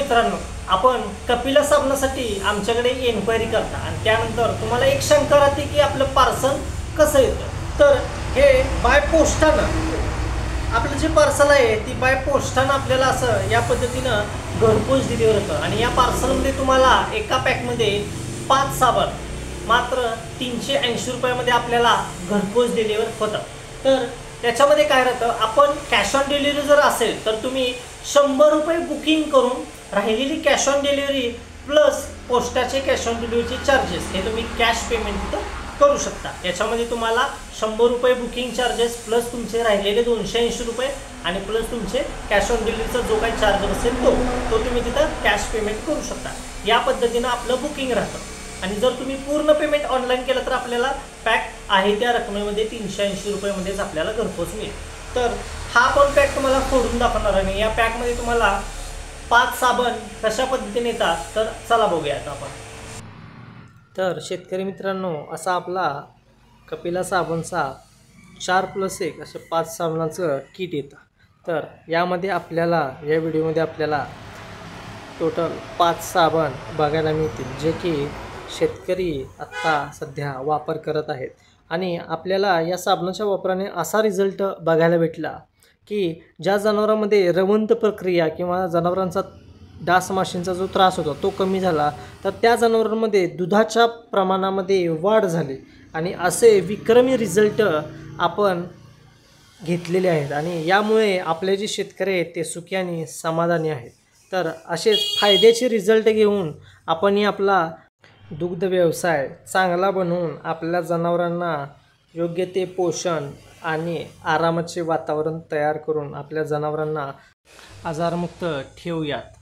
मित्रांनो, आपण कपिला साबणासाठी आमच्याकडे एन्क्वायरी करता आणि त्यानंतर तुम्हाला एक शंका राहते की आपलं पार्सल कसं येतं. तर हे बाय पोस्टानं आपलं जे पार्सल आहे ती बाय पोस्टानं आपल्याला असं या पद्धतीनं घरपोच डिलिव्हर होतं आणि या पार्सलमध्ये तुम्हाला एका पॅकमध्ये 5 साबण मात्र 380 रुपयामध्ये आपल्याला घरपोच डिलिव्हर होतं. तर त्याच्यामध्ये काय राहतं, आपण कॅश ऑन डिलिव्हरी जर असेल तर तुम्ही 100 रुपये बुकिंग करून राहिलेली कॅश ऑन डिलिव्हरी प्लस पोस्टाचे कॅश ऑन डिलिव्हरीचे चार्जेस हे तुम्ही कॅश पेमेंट तिथं करू शकता. याच्यामध्ये तुम्हाला 100 रुपये बुकिंग चार्जेस प्लस तुमचे राहिलेले 280 रुपये आणि प्लस तुमचे कॅश ऑन डिलिव्हरीचा जो काही चार्ज असेल तो तुम्ही तिथं कॅश पेमेंट करू शकता. या पद्धतीनं आपलं बुकिंग राहतं. आणि जर तुम्ही पूर्ण पेमेंट ऑनलाईन केलं तर आपल्याला पॅक आहे त्या रकमेमध्ये 380 रुपयामध्येच आपल्याला घरपोच मिळेल. तर हा पण पॅक तुम्हाला फोडून दाखवणार आहे. या पॅकमध्ये तुम्हाला 5 साबण कशा पद्धतीने येतात तर चला बघूयात आपण. तर शेतकरी मित्रांनो, असा आपला कपिला साबणचा 4+1 असे 5 साबणाचं किट येतं. तर यामध्ये आपल्याला या व्हिडिओमध्ये आपल्याला टोटल 5 साबण बघायला मिळतील जे की शेतकरी आत्ता सध्या वापर करत आहेत. आणि आपल्याला या साबणाच्या वापराने असा रिझल्ट बघायला भेटला की ज्या जनावरांमध्ये रवंथ प्रक्रिया किंवा जनावरांचा डास माशींचा जो त्रास होता तो कमी झाला, तर त्या जनावरांमध्ये दुधाच्या प्रमाणामध्ये वाढ झाली आणि असे विक्रमी रिझल्ट आपण घेतलेले आहेत. आणि यामुळे आपले जे शेतकरी आहेत ते सुखी आणि समाधानी आहेत. तर असेच फायद्याचे रिझल्ट घेऊन आपण आपला दुग्ध व्यवसाय चांगला बनवून आपल्या जनावरांना योग्य ते पोषण आणि आरामाचे वातावरण तयार करून आपल्या जनावरांना आजारमुक्त ठेवूयात.